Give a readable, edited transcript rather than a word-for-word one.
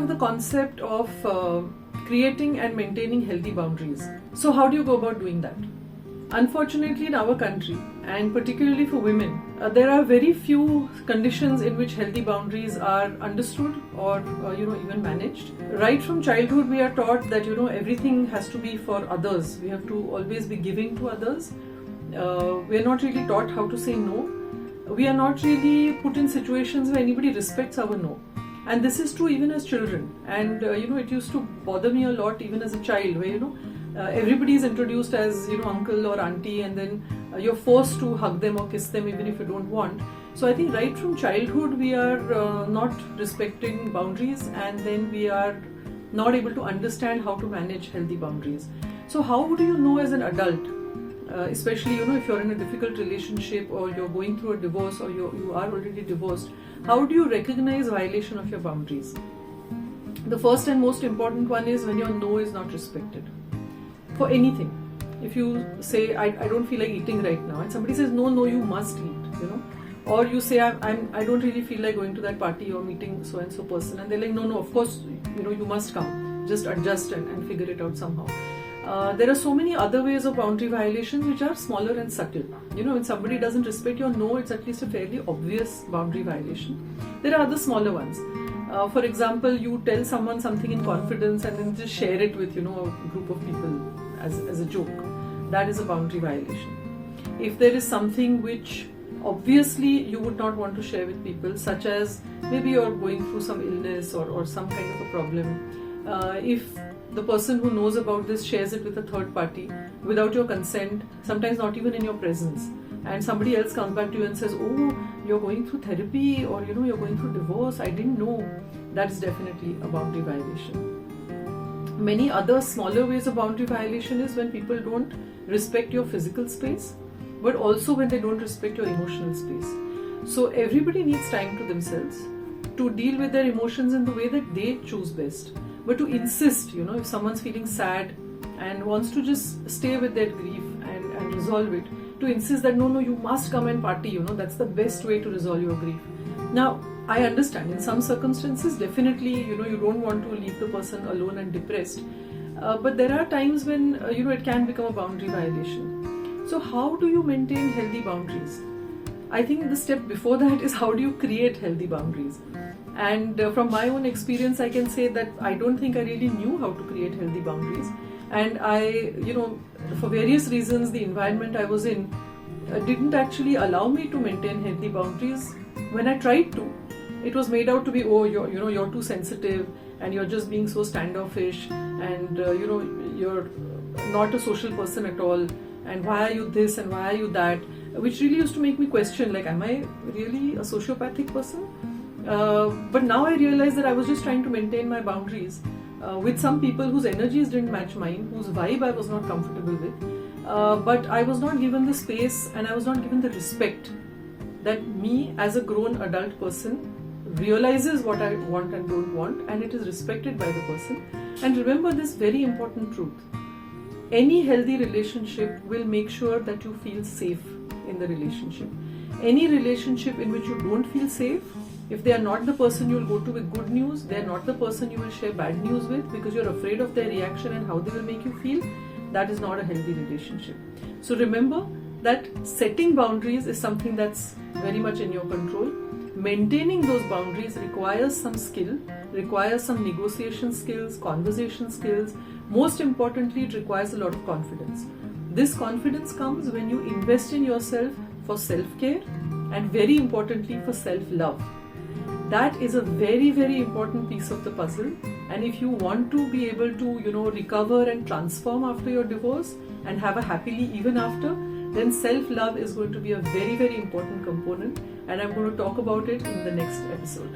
the concept of creating and maintaining healthy boundaries. So how do you go about doing that? Unfortunately, in our country, and particularly for women, there are very few conditions in which healthy boundaries are understood or even managed. Right from childhood, we are taught that everything has to be for others. We have to always be giving to others. We are not really taught how to say no. We are not really put in situations where anybody respects our no. And this is true even as children. And it used to bother me a lot even as a child, where everybody is introduced as uncle or auntie, and then you're forced to hug them or kiss them even if you don't want. So I think right from childhood we are not respecting boundaries, and then we are not able to understand how to manage healthy boundaries. So how do you know as an adult, especially if you're in a difficult relationship or you're going through a divorce or you are already divorced, how do you recognize violation of your boundaries? The first and most important one is when your no is not respected. For anything, if you say I don't feel like eating right now, and somebody says no, you must eat, or you say I don't really feel like going to that party or meeting so and so person, and they're like no, of course you must come, just adjust and figure it out somehow. There are so many other ways of boundary violations which are smaller and subtle. When somebody doesn't respect your no, it's at least a fairly obvious boundary violation. There are other smaller ones. For example, you tell someone something in confidence and then just share it with a group of people as a joke. That is a boundary violation. If there is something which obviously you would not want to share with people, such as maybe you're going through some illness or some kind of a problem, if the person who knows about this shares it with a third party without your consent, sometimes not even in your presence, and somebody else comes back to you and says, oh, you're going through therapy, or you're going through divorce, I didn't know, that's definitely a boundary violation. Many other smaller ways of boundary violation is when people don't respect your physical space, but also when they don't respect your emotional space. So everybody needs time to themselves to deal with their emotions in the way that they choose best. But to insist, if someone's feeling sad and wants to just stay with their grief and resolve it, to insist that no, you must come and party, that's the best way to resolve your grief. Now, I understand in some circumstances, definitely, you don't want to leave the person alone and depressed. But there are times when, it can become a boundary violation. So how do you maintain healthy boundaries? I think the step before that is how do you create healthy boundaries? And from my own experience, I can say that I don't think I really knew how to create healthy boundaries. And I, for various reasons, the environment I was in didn't actually allow me to maintain healthy boundaries. When I tried to, it was made out to be, oh, you're too sensitive and you're just being so standoffish, and you're not a social person at all, and why are you this and why are you that, which really used to make me question, like, am I really a sociopathic person? But now I realize that I was just trying to maintain my boundaries with some people whose energies didn't match mine, whose vibe I was not comfortable with, but I was not given the space and I was not given the respect that me as a grown adult person realizes what I want and don't want, and it is respected by the person. And remember this very important truth: any healthy relationship will make sure that you feel safe in the relationship. Any relationship in which you don't feel safe, if they are not the person you will go to with good news, they are not the person you will share bad news with because you're afraid of their reaction and how they will make you feel, that is not a healthy relationship. So remember that setting boundaries is something that's very much in your control. Maintaining those boundaries requires some skill, requires some negotiation skills, conversation skills. Most importantly, it requires a lot of confidence. This confidence comes when you invest in yourself for self-care and, very importantly, for self-love. That is a very, very important piece of the puzzle. And if you want to be able to, recover and transform after your divorce and have a happily even after, then self-love is going to be a very, very important component. And I'm going to talk about it in the next episode.